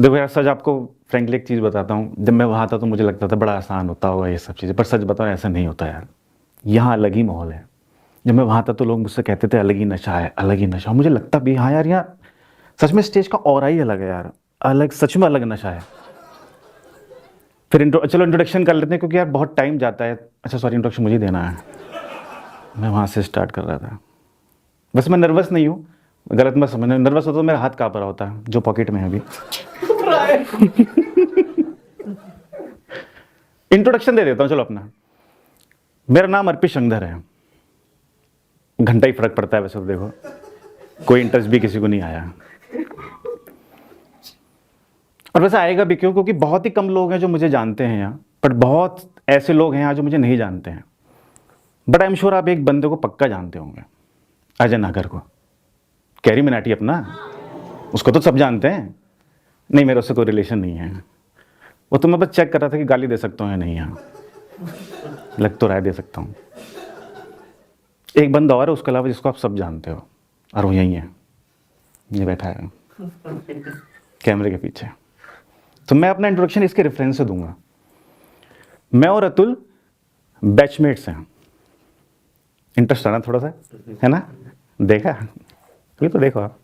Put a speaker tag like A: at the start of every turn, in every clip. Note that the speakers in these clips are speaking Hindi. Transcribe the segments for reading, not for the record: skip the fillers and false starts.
A: देखो यार, सच आपको फ्रेंकली एक चीज़ बताता हूँ, जब मैं वहाँ था तो मुझे लगता था बड़ा आसान होता होगा ये सब चीज़ें, पर सच बताओ ऐसा नहीं होता यार। यहाँ अलग ही माहौल है। जब मैं वहाँ था तो लोग मुझसे कहते थे अलग ही नशा है, अलग ही नशा। मुझे लगता भी हाँ यार, यहाँ सच में स्टेज का ऑरा ही अलग है यार, अलग, सच में अलग नशा है। फिर चलो इंट्रोडक्शन कर लेते हैं क्योंकि यार बहुत टाइम जाता है। अच्छा सॉरी, इंट्रोडक्शन मुझे ही देना है। मैं वहाँ से स्टार्ट कर रहा था। वैसे मैं नर्वस नहीं हूँ, गलत मत समझना। नर्वस होता तो मेरा हाथ काँप रहा होता जो पॉकेट में है अभी। इंट्रोडक्शन दे देता हूँ चलो अपना। मेरा नाम अर्पित शंकर है। घंटा ही फर्क पड़ता है वैसे तो, देखो कोई इंटरेस्ट भी किसी को नहीं आया। और वैसे आएगा भी क्यों? क्योंकि बहुत ही कम लोग हैं जो मुझे जानते हैं यहाँ, बट बहुत ऐसे लोग हैं यहाँ जो मुझे नहीं जानते हैं। बट आई एम श्योर आप एक बंदे को पक्का जानते होंगे, अजय नागर को। कैरी मिनाटी अपना, उसको तो सब जानते हैं। नहीं, मेरा उससे कोई रिलेशन नहीं है। वो तो मैं बस चेक कर रहा था कि गाली दे सकता हूँ या नहीं यहाँ। लग तो राय दे सकता हूँ। एक बंदा और है उसके अलावा जिसको आप सब जानते हो, और वो यही है, ये बैठा है कैमरे के पीछे। तो मैं अपना इंट्रोडक्शन इसके रेफरेंस से दूंगा। मैं और अतुल बैचमेट्स हैं। इंटरेस्ट आना थोड़ा सा है ना? देखा, ये तो देखो आप।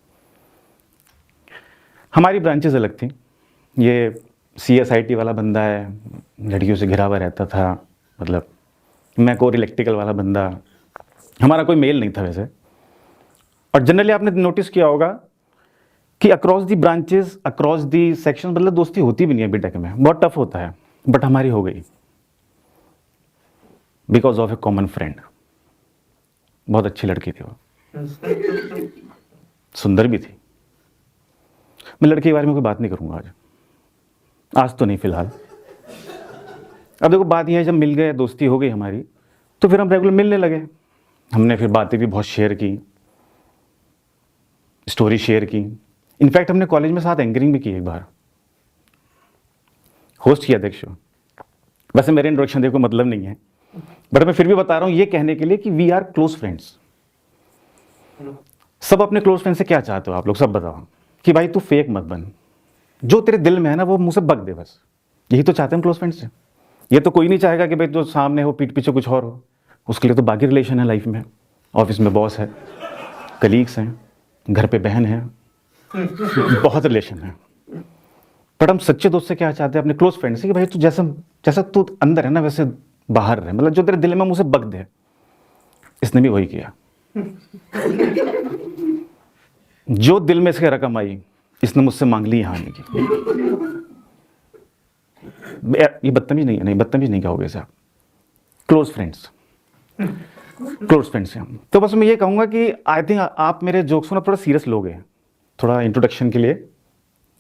A: हमारी ब्रांचेस अलग थी। ये CSIT वाला बंदा है, लड़कियों से घिरा हुआ रहता था, मतलब मैं कोर इलेक्ट्रिकल वाला बंदा। हमारा कोई मेल नहीं था वैसे। और जनरली आपने नोटिस किया होगा कि across the branches, across the section, मतलब दोस्ती होती भी नहीं है बीटेक में, बहुत टफ होता है। बट हमारी हो गई because of A common friend. बहुत अच्छी लड़की थी वो, सुंदर भी थी। मैं लड़की के बारे में कोई बात नहीं करूंगा आज तो नहीं फिलहाल। अब देखो बात यह है, जब मिल गए, दोस्ती हो गई हमारी, तो फिर हम रेगुलर मिलने लगे। हमने फिर बातें भी बहुत शेयर की, स्टोरी शेयर की। इनफैक्ट हमने कॉलेज में साथ एंकरिंग भी की एक बार, होस्ट किया अध्यक्ष। वैसे मेरे इंट्रोडक्शन देखो मतलब नहीं है, बट मैं फिर भी बता रहा हूं ये कहने के लिए कि वी आर क्लोज फ्रेंड्स। सब अपने क्लोज फ्रेंड से क्या चाहते हो आप लोग? सब बताओ कि भाई तू फेक मत बन, जो तेरे दिल में है ना वो मुंह से बक दे, बस यही तो चाहते हैं क्लोज फ्रेंड से। ये तो कोई नहीं चाहेगा कि भाई जो सामने हो पीठ पीछे कुछ और हो। उसके लिए तो बाकी रिलेशन है लाइफ में। ऑफिस में बॉस है, कलीग्स हैं, घर पे बहन है, बहुत रिलेशन है। बट हम सच्चे दोस्त से क्या चाहते हैं? अपने क्लोज फ्रेंड से कि भाई तू जैसा तू अंदर है ना वैसे बाहर रहे, मतलब जो तेरे दिल में मुझे बक दे। इसने भी वही किया। जो दिल में इसके रकम आई इसने मुझसे मांग ली यहाँ आने की। ये बदतमीज नहीं है, नहीं बदतमीज नहीं कहोगे इसे आप। क्लोज फ्रेंड्स, क्लोज फ्रेंड्स हैं हम। तो बस मैं ये कहूँगा कि आई थिंक आप मेरे जोक्स को ना थोड़ा सीरियस लोगे। थोड़ा इंट्रोडक्शन के लिए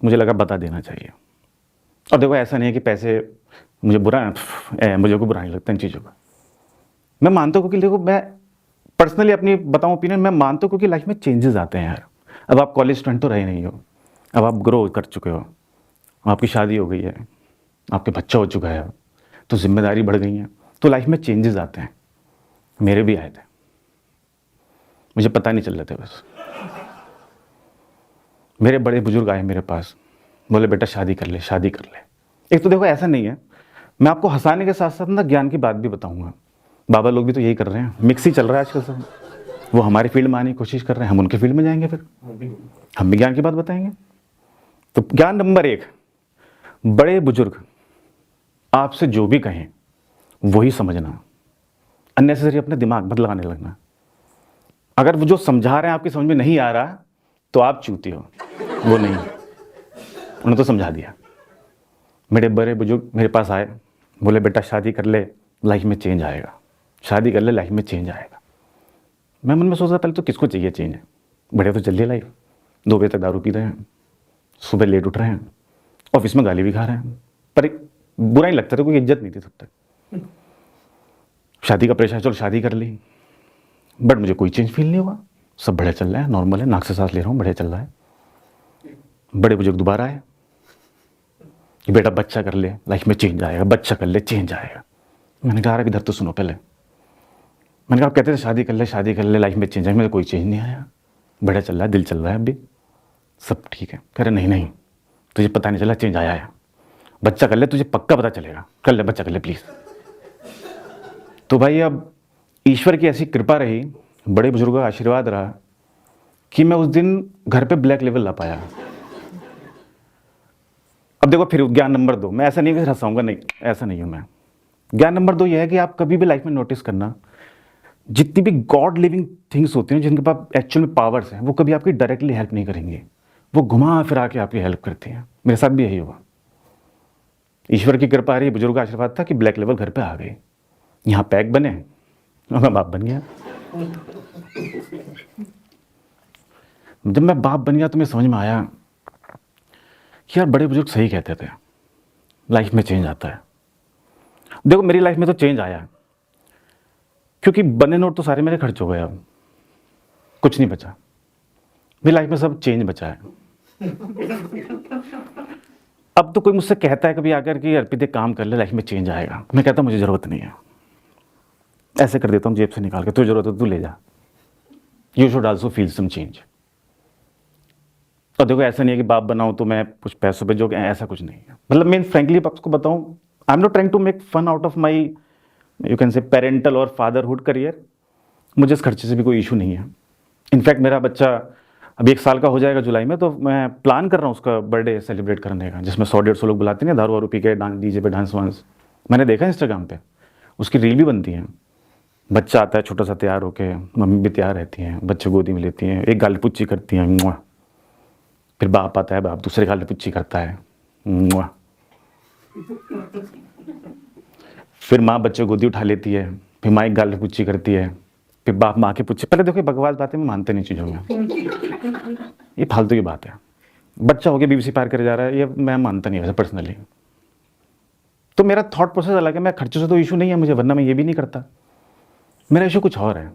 A: मुझे लगा बता देना चाहिए। और देखो ऐसा नहीं है कि पैसे मुझे बुरा है, मुझे को बुरा नहीं लगता इन चीज़ों का। मैं मानता हूँ, क्योंकि देखो मैं पर्सनली अपनी बताऊँ ओपिनियन, मैं मानता हूँ क्योंकि लाइफ में चेंजेस आते हैं यार। अब आप कॉलेज स्टूडेंट तो रहे नहीं हो, अब आप ग्रो कर चुके हो, आपकी शादी हो गई है, आपके बच्चा हो चुका है, तो जिम्मेदारी बढ़ गई है, तो लाइफ में चेंजेस आते हैं। मेरे भी आए थे, मुझे पता नहीं चल रहे थे बस। मेरे बड़े बुजुर्ग आए मेरे पास, बोले बेटा शादी कर ले, शादी कर ले। एक तो देखो ऐसा नहीं है, मैं आपको हंसाने के साथ साथ ना ज्ञान की बात भी बताऊंगा। बाबा लोग भी तो यही कर रहे हैं, मिक्स ही चल रहा है आजकल सब। वो हमारी फील्ड में आने की कोशिश कर रहे हैं, हम उनके फील्ड में जाएंगे, फिर हम भी ज्ञान की बात बताएंगे। तो ज्ञान नंबर 1, बड़े बुजुर्ग आपसे जो भी कहें वही समझना, अननेसेसरी अपने दिमाग मत लगाने लगना। अगर वो जो समझा रहे हैं आपकी समझ में नहीं आ रहा तो आप चूती हो, वो नहीं। उन्होंने तो समझा दिया। मेरे बड़े बुजुर्ग मेरे पास आए, बोले बेटा शादी कर ले, लाइफ में चेंज आएगा, शादी कर ले, लाइफ में चेंज आएगा। मैं मन में सोच रहा पहले तो किसको चाहिए चेंज है, बढ़िया तो चल रही है लाइफ। 2 बजे तक दारू पी रहे हैं, सुबह लेट उठ रहे हैं, ऑफिस में गाली भी खा रहे हैं, पर बुरा ही लगता था, कोई इज्जत नहीं थी तब तक। शादी का प्रेशर, चलो शादी कर ली, बट मुझे कोई चेंज फील नहीं हुआ। सब बढ़िया चल रहा है, नॉर्मल है, नाक से सांस ले रहा हूँ, बढ़िया चल रहा है। बड़े बुजुर्ग दोबारा आए कि बेटा बच्चा कर ले, लाइफ में चेंज आएगा, बच्चा कर ले, चेंज आएगा। मैंने कहा इधर तो सुनो पहले। मैंने कहा आप कहते थे शादी कर ले, शादी कर ले, लाइफ में चेंज आएगा। मेरे कोई चेंज नहीं आया, बढ़िया चल रहा है, दिल चल रहा है, अभी सब ठीक है। कह रहे नहीं नहीं, तुझे पता नहीं चला चेंज आया है, बच्चा कर ले, तुझे पक्का पता चलेगा, कर ले बच्चा कर ले प्लीज़। तो भाई अब ईश्वर की ऐसी कृपा रही, बड़े बुजुर्गों का आशीर्वाद रहा कि मैं उस दिन घर पे ब्लैक लेवल ला पाया। अब देखो फिर ज्ञान नंबर 2, मैं ऐसा नहीं कि हंसाऊंगा, नहीं ऐसा नहीं हूं मैं। ज्ञान नंबर 2 यह है कि आप कभी भी लाइफ में नोटिस करना, जितनी भी गॉड लिविंग थिंग्स होती हैं जिनके पास एक्चुअल में पावर्स हैं, वो कभी आपकी डायरेक्टली हेल्प नहीं करेंगे, वो घुमा फिरा के आपकी हेल्प करती हैं। मेरे साथ भी यही हुआ, ईश्वर की कृपा रही, बुजुर्ग का आशीर्वाद था कि ब्लैक लेवल घर पे आ गई, यहाँ पैक बने और मैं बाप बन गया। जब मैं बाप बन गया तो मुझे समझ में आया कि यार बड़े बुजुर्ग सही कहते थे, लाइफ में चेंज आता है। देखो मेरी लाइफ में तो चेंज आया, क्योंकि बने नोट तो सारे मेरे खर्च हो गए, अब कुछ नहीं बचा मेरी लाइफ में, सब चेंज बचा है। अब तो कोई मुझसे कहता है कभी आकर कि अर्पित एक काम कर ले, लाइफ में चेंज आएगा, मैं कहता मुझे ज़रूरत नहीं है, ऐसे कर देता हूँ जेब से निकाल के, तुझे ज़रूरत है तू ले जा, you should also feel some change. और देखो ऐसा नहीं है कि बाप बनाऊँ तो मैं कुछ पैसों पे जो, ऐसा कुछ नहीं है। मतलब मैं फ्रेंकली आपको बताऊँ, I am not trying to make fun out of my, you can say parental और फादरहुड करियर। मुझे इस खर्चे से भी कोई इशू नहीं है। इनफैक्ट मेरा बच्चा अभी 1 साल का हो जाएगा जुलाई में, तो मैं प्लान कर रहा हूँ उसका बर्थडे सेलिब्रेट करने का, जिसमें 100-150 लोग बुलाते हैं, दारू वारू पी के डांस, डीजे पे डांस वांस। मैंने देखा इंस्टाग्राम पे, उसकी रील भी बनती है। बच्चा आता है छोटा सा तैयार होके, मम्मी भी तैयार रहती हैं, बच्चे गोदी में लेती हैं, एक गाल पुच्ची करती हैं, मुआ। फिर बाप आता है, बाप दूसरे गाल पुच्ची करता है, मुआ। फिर माँ बच्चे को गोदी उठा लेती है, फिर माँ एक गाल पुच्ची करती है, फिर बाप माँ के पुच्ची। पहले देखो बकवास बातें मैं मानते नहीं चीज़ों में, ये फालतू की बात है। बच्चा हो गया बीबीसी पार करे जा रहा है, ये मैं मानता नहीं वैसे पर्सनली। तो मेरा थॉट प्रोसेस अलग है, मैं खर्चों से तो इशू नहीं है मुझे, वरना मैं ये भी नहीं करता। मेरा इशू कुछ और है,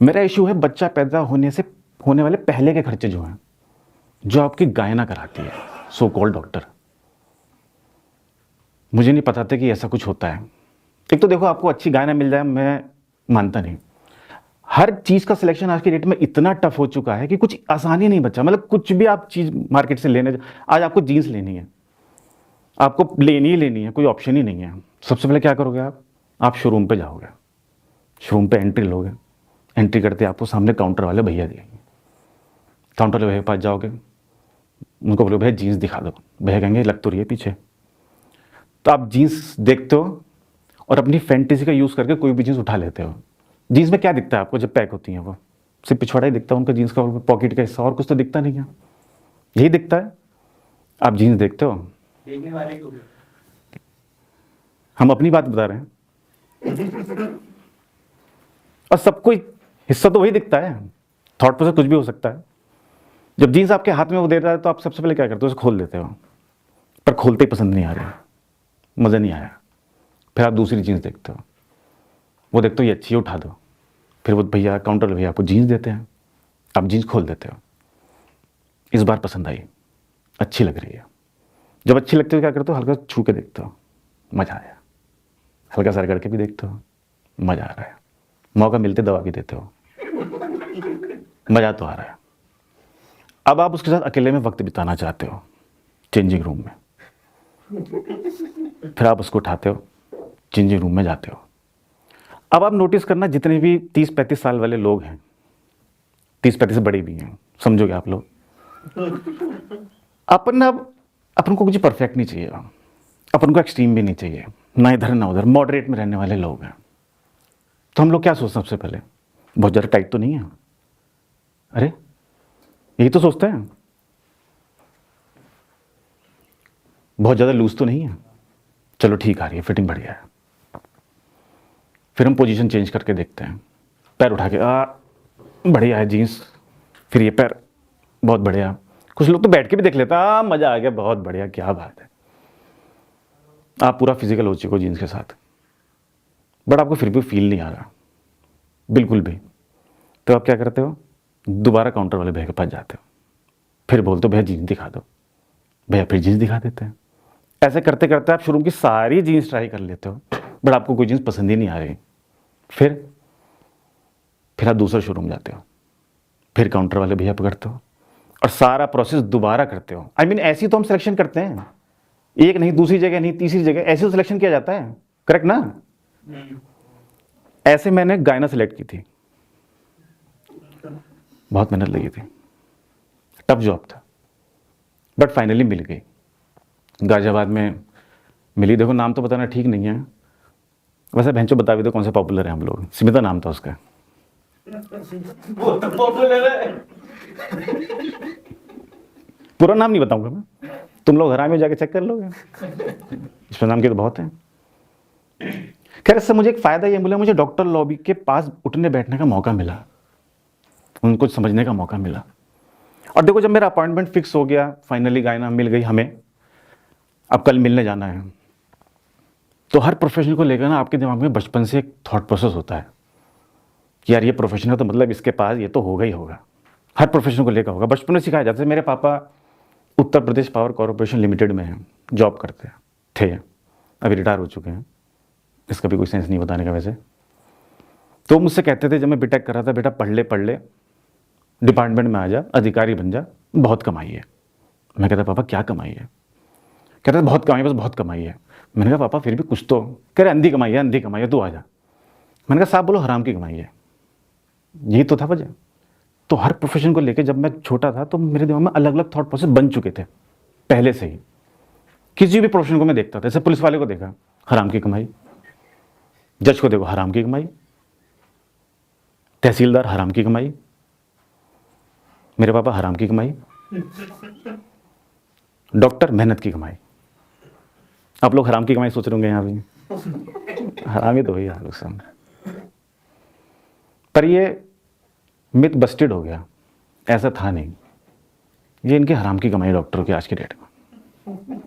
A: मेरा इशू है बच्चा पैदा होने से होने वाले पहले के खर्चे जो हैं, जो आपकी गायना कराती है सो कॉल्ड डॉक्टर। मुझे नहीं पता था कि ऐसा कुछ होता है। एक तो देखो आपको अच्छी गायना मिल जाए, मैं मानता नहीं। हर चीज़ का सिलेक्शन आज की डेट में इतना टफ हो चुका है कि कुछ आसानी नहीं बचा। मतलब कुछ भी आप चीज़ मार्केट से लेने, आज आपको जीन्स लेनी है, आपको लेनी ही लेनी है, कोई ऑप्शन ही नहीं है। सबसे पहले क्या करोगे आप शोरूम पे जाओगे, शोरूम पे एंट्री लोगे, एंट्री करते आपको सामने काउंटर वाले भैया दिखेंगे, काउंटर वाले भैया के पास जाओगे, उनको बोलो भैया जीन्स दिखा दो, भैया कहेंगे लग तो रही है पीछे। तो आप जीन्स देखते हो और अपनी फैंटेसी का यूज़ करके कोई भी जीन्स उठा लेते हो। जीन्स में क्या दिखता है आपको जब पैक होती हैं, वो सिर्फ पिछवाड़ा ही दिखता है उनका जीन्स का, पॉकेट का हिस्सा, और कुछ तो दिखता नहीं है, यही दिखता है। आप जीन्स देखते हो,
B: देखने वाले को
A: हम अपनी बात बता रहे हैं, और सबको हिस्सा तो वही दिखता है। थॉट पर से कुछ भी हो सकता है। जब जीन्स आपके हाथ में वो दे रहा है तो आप सबसे पहले क्या करते हो, उसे खोल देते हो, पर खोलते ही पसंद नहीं आ रहा, मज़ा नहीं आया। फिर आप दूसरी जीन्स देखते हो, वो देखते हो ये अच्छी है, उठा दो। फिर वो भैया काउंटर भैया आपको जीन्स देते हैं, आप जीन्स खोल देते हो, इस बार पसंद आई, अच्छी लग रही है। जब अच्छी लगती है क्या करते हो, हल्का छू के देखते हो, मज़ा आया, हल्का सा करके भी देखते हो, मज़ा आ रहा है, मौका मिलते दवा भी देते हो, मज़ा तो आ रहा है। अब आप उसके साथ अकेले में वक्त बिताना चाहते हो चेंजिंग रूम में, फिर आप उसको उठाते हो, चेंजिंग रूम में जाते हो। अब आप नोटिस करना, जितने भी 30-35 साल वाले लोग हैं, 30-35 से बड़े भी हैं, समझोगे आप लोग, अपन को कुछ परफेक्ट नहीं चाहिए, अपन को एक्सट्रीम भी नहीं चाहिए, ना इधर ना उधर, मॉडरेट में रहने वाले लोग हैं। तो हम लोग क्या सोचते हैं सबसे पहले, बहुत ज़्यादा टाइट तो नहीं है, अरे यही तो सोचते हैं, बहुत ज़्यादा लूज तो नहीं है, चलो ठीक आ रही है, फिटिंग बढ़िया है। फिर हम पोजीशन चेंज करके देखते हैं, पैर उठा के बढ़िया है जीन्स, फिर ये पैर बहुत बढ़िया। कुछ लोग तो बैठ के भी देख लेते हैं, मज़ा आ गया, बहुत बढ़िया, क्या बात है। आप पूरा फिजिकल हो चुके हो जीन्स के साथ, बट आपको फिर भी फील नहीं आ रहा बिल्कुल भी। तो आप क्या करते हो, दोबारा काउंटर वाले भैया के पास जाते हो, फिर बोलते हो भैया जीन्स दिखा दो, भैया फिर जीन्स दिखा देते हैं। ऐसे करते करते आप शोरूम की सारी जीन्स ट्राई कर लेते हो, बट आपको कोई जीन्स पसंद ही नहीं आ रही। फिर आप दूसरा शोरूम जाते हो, फिर काउंटर वाले भैया पकड़ते हो और सारा प्रोसेस दोबारा करते हो। आई मीन ऐसी तो हम सिलेक्शन करते हैं, एक नहीं, दूसरी जगह नहीं, तीसरी जगह, ऐसे तो सिलेक्शन किया जाता है, करेक्ट ना? ऐसे मैंने गायना सेलेक्ट की थी, बहुत मेहनत लगी थी, टफ जॉब था, बट फाइनली मिल गई। गाजियाबाद में मिली। देखो नाम तो बताना ठीक नहीं है, वैसे भैंचो बता भी दो कौन से पॉपुलर है हम लोग। स्मिता नाम था उसका।
B: वो तो पॉपुलर है।
A: पूरा नाम नहीं बताऊंगा मैं, तुम लोग हरामी जाके चेक कर लोगे, इसमें नाम के तो बहुत हैं। खैर इससे मुझे एक फ़ायदा ये मिला, मुझे डॉक्टर लॉबी के पास उठने बैठने का मौका मिला, उनको समझने का मौका मिला। और देखो जब मेरा अपॉइंटमेंट फिक्स हो गया, फाइनली गायना मिल गई हमें, अब कल मिलने जाना है, तो हर प्रोफेशन को लेकर ना आपके दिमाग में बचपन से एक थॉट प्रोसेस होता है कि यार ये प्रोफेशन है तो मतलब इसके पास ये तो होगा ही होगा, हर प्रोफेशन को लेकर होगा। बचपन में सिखाया जाता है। मेरे पापा Uttar Pradesh power corporation limited में हैं, जॉब करते थे, अभी रिटायर हो चुके हैं, इसका भी कोई सेंस नहीं बताने का वैसे। तो मुझसे कहते थे जब मैं बीटेक कर रहा था, बेटा पढ़ ले, डिपार्टमेंट में आ जा, अधिकारी बन जा, बहुत कमाई है। मैं कहता पापा क्या कमाई है? कहते बहुत कमाई, बस बहुत कमाई है। मैंने कहा पापा फिर भी कुछ तो। कह रहे अंधी कमाई है, तू आ जा। मैंने कहा साहब बोलो हराम की कमाई है। यही तो था वजह। तो हर प्रोफेशन को लेके जब मैं छोटा था तो मेरे दिमाग में अलग अलग थॉट प्रोसेस बन चुके थे पहले से ही। किसी भी प्रोफेशन को मैं देखता था, जैसे पुलिस वाले को देखा, हराम की कमाई, जज को देखो हराम की कमाई, तहसीलदार हराम की कमाई, मेरे पापा हराम की कमाई, डॉक्टर मेहनत की कमाई। आप लोग हराम की कमाई सोच रहे होंगे यहाँ भी, हराम ही तो हुई आप लोग सब। पर ये मिथ बस्टेड हो गया, ऐसा था नहीं, ये इनकी हराम की कमाई डॉक्टरों की आज की डेट में।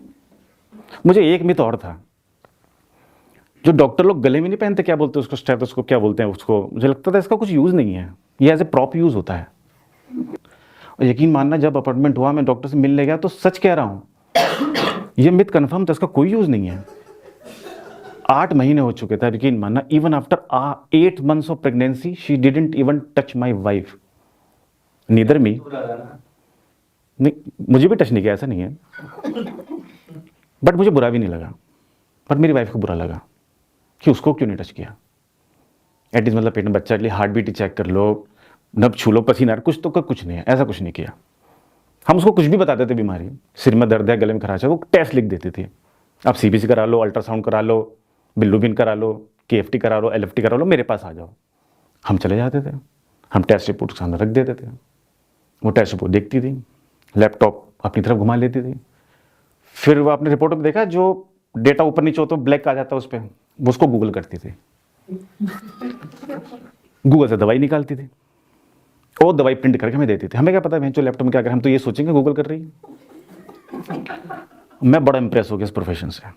A: मुझे एक मिथ और था, जो डॉक्टर लोग गले में नहीं पहनते, क्या बोलते हैं उसको, स्टेथोस्कोप क्या बोलते हैं उसको, मुझे लगता था इसका कुछ यूज़ नहीं है, ये एज ए प्रॉप यूज़ होता है। और यकीन मानना जब अपॉइंटमेंट हुआ, मैं डॉक्टर से मिलने गया, तो सच कह रहा हूँ ये मिथ कन्फर्म था, इसका कोई यूज़ नहीं है। 8 महीने हो चुके थे, यकीन मानना, even after 8 months of pregnancy she didn't even touch my wife, neither me. नहीं, मुझे भी टच नहीं किया, ऐसा नहीं है, बट मुझे बुरा भी नहीं लगा, बट मेरी वाइफ को बुरा लगा कि उसको क्यों नहीं टच किया। एटलीस्ट मतलब पेट में बच्चा, एटलीस्ट हार्ट बीट चेक कर लो, नब छू लो, पसीना, कुछ तो कुछ नहीं है, ऐसा कुछ नहीं किया। हम उसको कुछ भी बताते थे बीमारी, सिर में दर्द है, गले में खराश है, वो टेस्ट लिख देती थी, आप सीबीसी करा लो, अल्ट्रासाउंड करा लो, बिल्रूबिन करा लो, केएफटी करा लो, एलएफटी करा लो, मेरे पास आ जाओ। हम चले जाते थे, हम टेस्ट रिपोर्ट सामने रख देते थे, वो टेस्ट रिपोर्ट देखती थी, लैपटॉप अपनी तरफ घुमा लेती थी। फिर वो आपने रिपोर्ट में देखा जो डेटा ऊपर नीचे होता है ब्लैक आ जाता है उस पर, वो उसको गूगल करती थी, गूगल से दवाई निकालती थी, वो दवाई प्रिंट करके हमें देती थी। हमें क्या पता है लैपटॉप में क्या कर, हम तो ये सोचेंगे गूगल कर रही है। मैं बड़ा इंप्रेस हो गया इस प्रोफेशन से।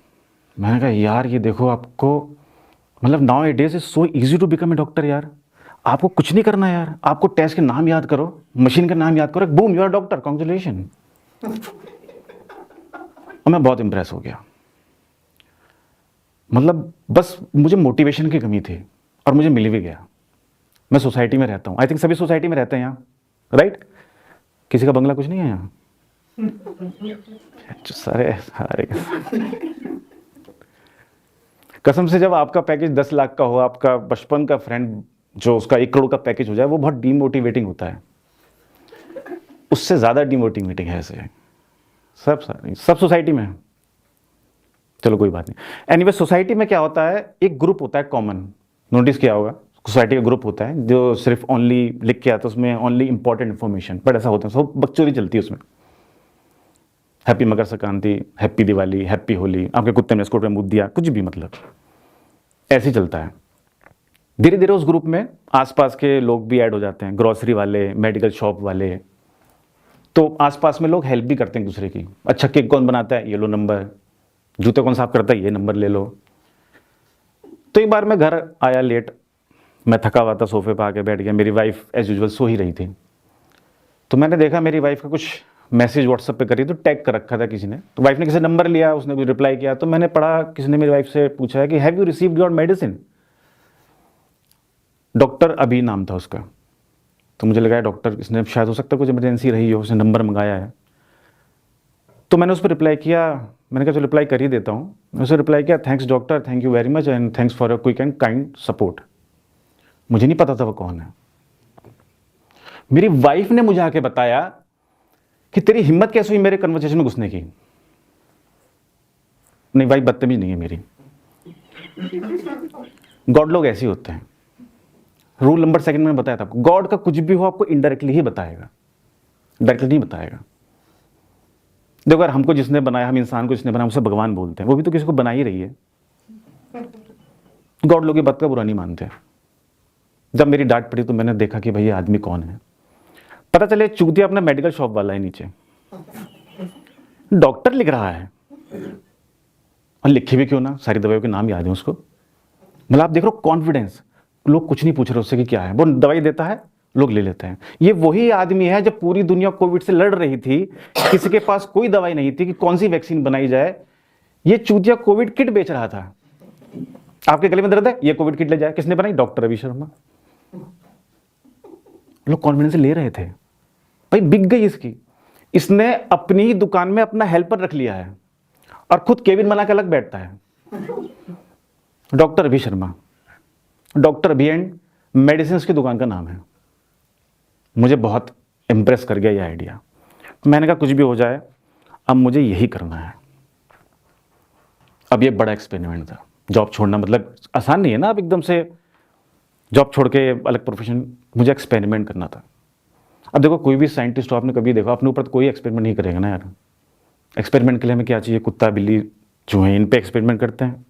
A: मैंने कहा यार ये देखो, आपको मतलब nowadays is so easy to become a doctor यार, आपको कुछ नहीं करना यार, आपको टेस्ट के नाम याद करो, मशीन का नाम याद करो, boom you are doctor, congratulation. और मैं बहुत इंप्रेस हो गया, मतलब बस मुझे मोटिवेशन की कमी थी और मुझे मिल भी गया। मैं सोसाइटी में रहता हूँ, आई थिंक सभी सोसाइटी में रहते हैं यहाँ, राइट? किसी का बंगला कुछ नहीं है यहाँ? सारे सारे कसम से जब आपका पैकेज 10 लाख का हो, आपका बचपन का फ्रेंड जो उसका 1 करोड़ का पैकेज हो जाए, वो बहुत डीमोटिवेटिंग होता है। उससे ज़्यादा डीमोटिवेटिंग है ऐसे सब सोसाइटी में। चलो कोई बात नहीं। एनीवे सोसाइटी में क्या होता है, एक ग्रुप होता है कॉमन, नोटिस किया होगा, सोसाइटी का ग्रुप होता है जो सिर्फ ओनली लिख के आता है, उसमें ओनली इंपॉर्टेंट इन्फॉर्मेशन, बट ऐसा होता है सब बकचोदी चलती है उसमें। Happy Makar Sankranti, happy Diwali, happy Holi, आपके कुत्ते ने स्कूटर में मुद्द दिया, कुछ भी, मतलब ऐसे ही चलता है। धीरे धीरे उस ग्रुप में आसपास के लोग भी ऐड हो जाते हैं, ग्रोसरी वाले, मेडिकल शॉप वाले, तो आसपास में लोग हेल्प भी करते हैं दूसरे की। अच्छा केक कौन बनाता है, ये लो नंबर, जूते कौन साफ करता है, ये नंबर ले लो। तो एक बार मैं घर आया लेट, मैं थका हुआ था, सोफे पे आके बैठ गया, मेरी वाइफ एज यूजुअल सो ही रही थी। तो मैंने देखा मेरी वाइफ का कुछ मैसेज व्हाट्सएप पे करी, तो टैग कर रखा था किसी ने, तो वाइफ ने किसी नंबर लिया, उसने कुछ रिप्लाई किया, तो मैंने पढ़ा, किसी ने मेरी वाइफ से पूछा है कि have you received your medicine, doctor अभी नाम था उसका। तो मुझे लगा डॉक्टर इसने शायद हो सकता है कुछ इमरजेंसी रही हो, उसने नंबर मंगाया है। तो मैंने उस पर रिप्लाई किया, मैंने कहा चलो रिप्लाई कर ही देता हूँ। मैंने उसे रिप्लाई किया, thanks doctor, thank you very much and thanks for your quick and kind support. मुझे नहीं पता था वो कौन है। मेरी वाइफ ने मुझे आके बताया कि तेरी हिम्मत कैसे हुई मेरे कन्वर्सेशन में घुसने की। नहीं, वाइफ बदतमीज नहीं है मेरी। गॉड लोग ऐसे ही होते हैं। रूल नंबर सेकंड में बताया था आपको, गॉड का कुछ भी हो आपको इनडायरेक्टली ही बताएगा, डायरेक्टली नहीं बताएगा। देखो यार, हमको जिसने बनाया, हम इंसान को जिसने बनाया उसे भगवान बोलते हैं, वो भी तो किसी को बना ही रही है। गॉड लोग की बात का बुरा नहीं मानते। जब मेरी डांट पड़ी तो मैंने देखा कि भाई ये आदमी कौन है। पता चले चूतिया अपना मेडिकल शॉप वाला है, नीचे डॉक्टर लिख रहा है, और लिखे भी क्यों ना, सारी दवाइयों के नाम याद है उसको। मतलब आप देख रहे हो कॉन्फिडेंस, लोग कुछ नहीं पूछ रहे उससे कि क्या है, वो दवाई देता है, लोग ले लेते हैं। ये वही आदमी है जब पूरी दुनिया कोविड से लड़ रही थी, किसी के पास कोई दवाई नहीं थी कि कौन सी वैक्सीन बनाई जाए, ये चूतिया कोविड किट बेच रहा था। आपके गले में दर्द है, ये कोविड किट ले जाए, किसने बनाई? डॉक्टर रवि शर्मा। लोग कॉन्फिडेंस से ले रहे थे, भाई बिक गई इसकी। इसने अपनी ही दुकान में अपना हेल्पर रख लिया है और खुद केबिन बना के अलग बैठता है। डॉक्टर रवि शर्मा, डॉक्टर अभी एंड मेडिसिन की दुकान का नाम है। मुझे बहुत इंप्रेस कर गया ये आइडिया। मैंने कहा कुछ भी हो जाए, अब मुझे यही करना है। अब ये बड़ा एक्सपेरिमेंट था। जॉब छोड़ना मतलब आसान नहीं है ना, अब एकदम से जॉब छोड़ के अलग प्रोफेशन, मुझे एक्सपेरिमेंट करना था। अब देखो, कोई भी साइंटिस्ट हो, आपने कभी देखा, अपने ऊपर तो कोई एक्सपेरिमेंट नहीं करेगा ना यार। एक्सपेरिमेंट के लिए हमें क्या चाहिए? कुत्ता, बिल्ली, चूहे, इन पे एक्सपेरिमेंट करते हैं।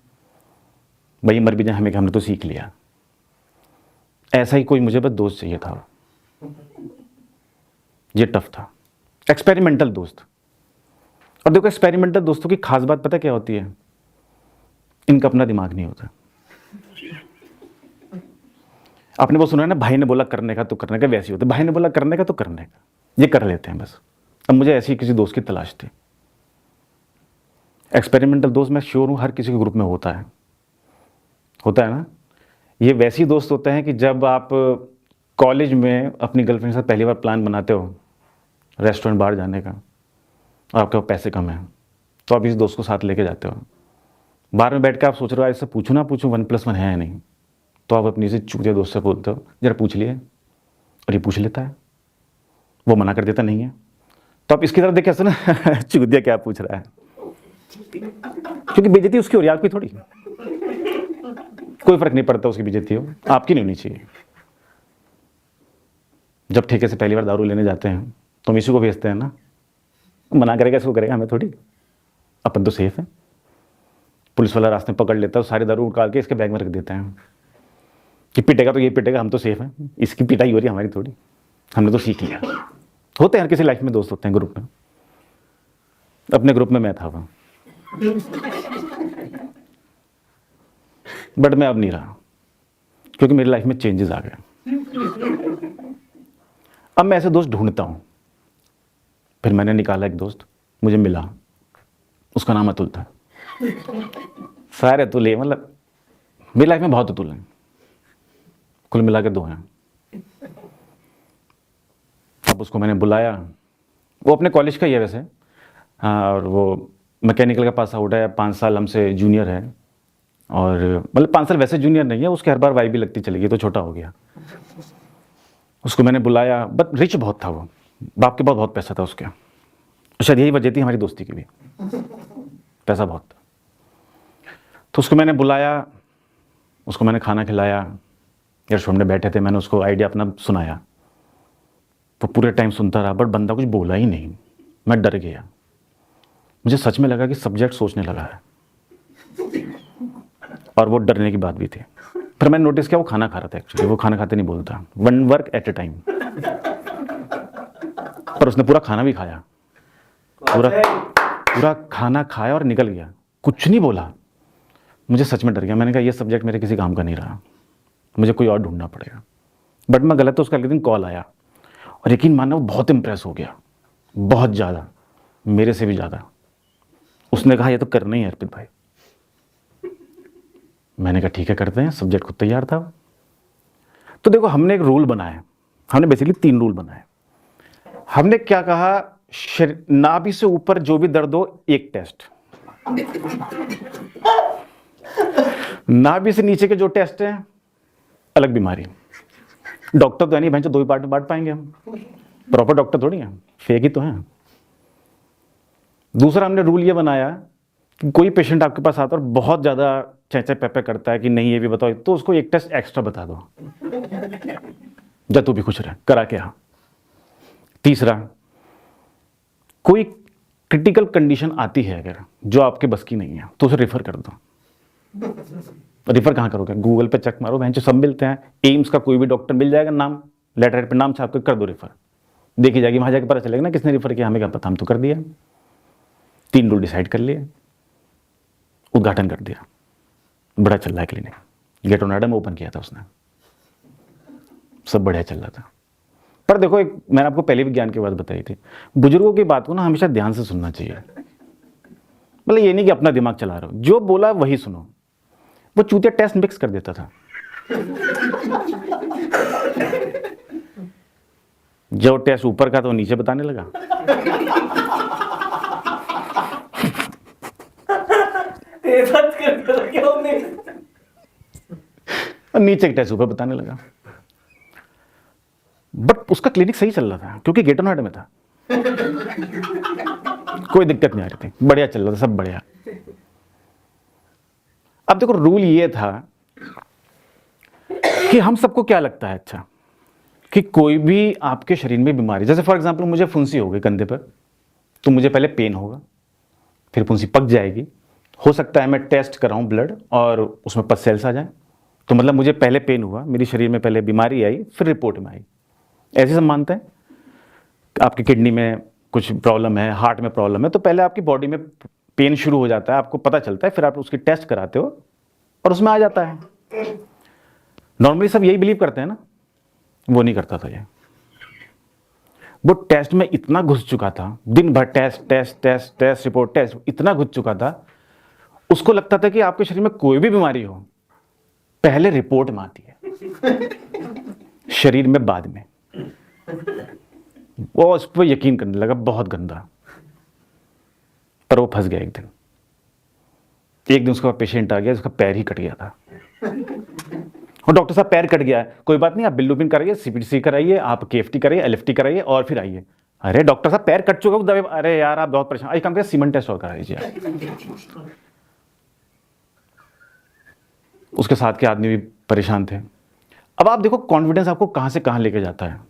A: भाई मर भी जाए हमें, हमने तो सीख लिया। ऐसा ही कोई मुझे बस दोस्त चाहिए था। ये टफ था, एक्सपेरिमेंटल दोस्त। और देखो, एक्सपेरिमेंटल दोस्तों की खास बात पता क्या होती है? इनका अपना दिमाग नहीं होता। आपने वो सुना है ना, भाई ने बोला करने का तो करने का, वैसे ही होता है। भाई ने बोला करने का तो करने का, ये कर लेते हैं बस। अब मुझे ऐसी किसी दोस्त की तलाश थी। एक्सपेरिमेंटल दोस्त मैं श्योर हूं हर किसी के ग्रुप में होता है ना। ये वैसे ही दोस्त होते हैं कि जब आप कॉलेज में अपनी गर्लफ्रेंड के साथ पहली बार प्लान बनाते हो रेस्टोरेंट बाहर जाने का, और आपके पास पैसे कम हैं, तो आप इस दोस्त को साथ लेके जाते हो। बाहर में बैठ के आप सोच रहे हो इससे पूछूं ना पूछूं 1+1 है या नहीं, तो आप अपनी से चूतिया दोस्त से बोलते हो जरा पूछ लिए, और ये पूछ लेता है, वो मना कर देता नहीं है। तो आप इसकी तरफ देख के ना चूतिया क्या पूछ रहा है, क्योंकि बेइज्जती उसकी हो रही है, आपकी थोड़ी। कोई फर्क नहीं पड़ता उसकी बेइज्जती हो, आपकी नहीं होनी चाहिए। जब ठेके से पहली बार दारू लेने जाते हैं तो हम इसी को भेजते हैं ना, मना करेगा इसको करेगा, हमें थोड़ी। अपन तो सेफ है। पुलिस वाला रास्ते में पकड़ लेता है, सारे दारू उतार के इसके बैग में रख देते हैं कि पिटेगा तो ये पिटेगा, हम तो सेफ हैं, इसकी पिटाई हो रही है हमारी थोड़ी, हमने तो सीख लिया। होते हैं हर किसी लाइफ में दोस्त, होते हैं ग्रुप में। अपने ग्रुप में मैं था वहाँ, बट मैं अब नहीं रहा, क्योंकि मेरी लाइफ में चेंजेस आ गए। अब मैं ऐसे दोस्त ढूंढता हूँ। फिर मैंने निकाला एक दोस्त, मुझे मिला, उसका नाम अतुल था। सारे अतुल है, मतलब मेरी लाइफ में बहुत अतुल हैं, कुल मिला के 2 हैं। अब उसको मैंने बुलाया, वो अपने कॉलेज का ही है वैसे, हाँ, और वो मैकेनिकल का पास आउट है, 5 साल हमसे जूनियर है। और मतलब 5 साल वैसे जूनियर नहीं है, उसके हर बार वाई भी लगती चली गई, तो छोटा हो गया। उसको मैंने बुलाया, बट रिच बहुत था वो, बाप के पास बहुत पैसा था उसके, शायद यही वजह थी हमारी दोस्ती की भी, पैसा बहुत था। तो उसको मैंने बुलाया, उसको मैंने खाना खिलाया, यार सामने बैठे थे, मैंने उसको आइडिया अपना सुनाया। वो पूरे टाइम सुनता रहा, बट बंदा कुछ बोला ही नहीं। मैं डर गया, मुझे सच में लगा कि सब्जेक्ट सोचने लगा है, और वो डरने की बात भी थी। फिर मैंने नोटिस किया वो खाना खा रहा था। एक्चुअली वो खाना खाते नहीं बोलता, 1 वर्क एट ए टाइम। पर उसने पूरा खाना भी खाया, पूरा खाना खाया और निकल गया, कुछ नहीं बोला। मुझे सच में डर गया, मैंने कहा ये सब्जेक्ट मेरे किसी काम का नहीं रहा, मुझे कोई और ढूंढना पड़ेगा। बट मैं गलत, तो उसका अगले दिन कॉल आया, और यकीन मानना वो बहुत इंप्रेस हो गया, बहुत ज़्यादा, मेरे से भी ज़्यादा। उसने कहा ये तो करना ही है अर्पित भाई। मैंने कहा ठीक है करते हैं, सब्जेक्ट खुद तैयार था। तो देखो, हमने एक रूल बनाया, हमने बेसिकली 3 रूल बनाए। हमने क्या कहा, नाभि से ऊपर जो भी दर्द हो एक टेस्ट, नाभि से नीचे के जो टेस्ट हैं अलग बीमारी। डॉक्टर तो है नहीं, भैंस 2 ही पार्ट में बांट पाएंगे हम, प्रॉपर डॉक्टर थोड़ी हैं, फेक ही तो हैं। दूसरा हमने रूल ये बनाया कि कोई पेशेंट आपके पास आता है और बहुत ज़्यादा चेंचे पेपे करता है कि नहीं ये भी बताओ, तो उसको एक टेस्ट एक्स्ट्रा बता दो, जब तू भी खुश रहे, करा के आ। तीसरा, कोई क्रिटिकल कंडीशन आती है अगर जो आपके बस की नहीं है तो उसे रेफर कर दो। रेफर कहाँ करोगे, गूगल पे चेक मारो, बहन सब मिलते हैं, एम्स का कोई भी डॉक्टर मिल जाएगा, नाम लेटर पे नाम छाप कर दो रेफर, देखी जाएगी, वहां जाकर पता चलेगा ना किसने रेफर किया, हमें क्या पता, हम तो कर दिया। 3 रूल डिसाइड कर लिए, उद्घाटन कर दिया, बड़ा चल रहा है क्लिनिक, गेट नोएडा में ओपन किया था उसने, सब बढ़िया चल रहा था। पर देखो, एक मैंने आपको पहले भी ज्ञान की बात बताई थी, बुजुर्गों की बात को ना हमेशा ध्यान से सुनना चाहिए। मतलब ये नहीं कि अपना दिमाग चला रहे हो, जो बोला वही सुनो। वो चूतिया टेस्ट मिक्स कर देता था, जो टेस्ट ऊपर का तो नीचे बताने लगा, और नीचे के टेस्ट ऊपर बताने लगा। बट उसका क्लिनिक सही चल रहा था क्योंकि गेट नोएडा में था, कोई दिक्कत नहीं आ रही थी, बढ़िया चल रहा था, सब बढ़िया। अब देखो, रूल ये था कि हम सबको क्या लगता है, अच्छा, कि कोई भी आपके शरीर में बीमारी, जैसे फॉर एग्जांपल मुझे फुंसी हो गई कंधे पर, तो मुझे पहले पेन होगा, फिर फुंसी पक जाएगी, हो सकता है मैं टेस्ट कराऊं ब्लड और उसमें पस सेल्स आ जाए, तो मतलब मुझे पहले पेन हुआ, मेरी शरीर में पहले बीमारी आई, फिर रिपोर्ट में आई। ऐसे सब मानते हैं, आपकी किडनी में कुछ प्रॉब्लम है, हार्ट में प्रॉब्लम है, तो पहले आपकी बॉडी में पेन शुरू हो जाता है, आपको पता चलता है, फिर आप उसकी टेस्ट कराते हो और उसमें आ जाता है। नॉर्मली सब यही बिलीव करते हैं ना, वो नहीं करता था ये। वो टेस्ट में इतना घुस चुका था, दिन भर test test test test report test, इतना घुस चुका था, उसको लगता था कि आपके शरीर में कोई भी बीमारी हो पहले रिपोर्ट में आती है, शरीर में बाद में। वो उस पर यकीन करने लगा, बहुत गंदा। पर वो फंस गया। एक दिन उसका पेशेंट आ गया, उसका पैर ही कट गया था, और डॉक्टर साहब पैर कट गया है, कोई बात नहीं, आप बिल्लुबिन कराइए, सीपीटी कराइए, आप केएफटी कराइए, एलएफटी कराइए और फिर आइए। अरे डॉक्टर साहब पैर कट चुका है, दवाई, अरे यार आप बहुत परेशान, एक काम करिए सीमेंट टेस्ट और करा लीजिए। उसके साथ के आदमी भी परेशान थे। अब आप देखो कॉन्फिडेंस आपको कहां से कहां लेके जाता है।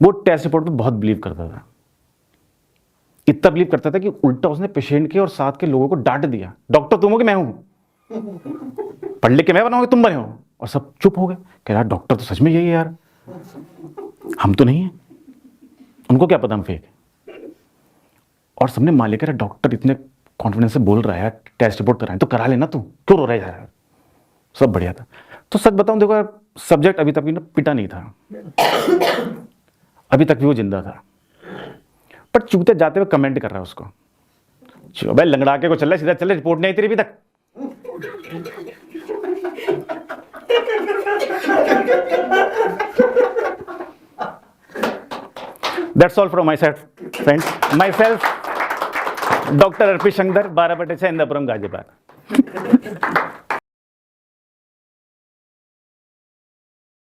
A: वो टेस्ट रिपोर्ट पे बहुत बिलीव करता था, इतना बिलीव करता था कि उल्टा उसने पेशेंट के और साथ के लोगों को डांट दिया, डॉक्टर तुम हो कि मैं हूं, पढ़ लिख के मैं बनाऊंगा तुम बने हो। और सब चुप हो गए, कह रहा डॉक्टर तो सच में यही है यार, हम तो नहीं है, उनको क्या पता हम फेक। और सबने मान लिया, डॉक्टर इतने कॉन्फिडेंस से बोल रहा है, टेस्ट रिपोर्ट कराएं तो करा लेना, तू क्यों रो रहा है यार। सब बढ़िया था। तो सच बताऊं, देखो यार, सब्जेक्ट अभी तक भी ना पिटा नहीं था, अभी तक भी वो जिंदा था। पर चूते जाते हुए कमेंट कर रहा है उसको, भाई लंगड़ा के को चल रहा है, सीधा चल, रिपोर्ट नहीं आई तेरी अभी तक। That's all from my side, friends. Myself, Dr. Arpi Shankar, 12/6 इंदापुरम, Ghaziabad.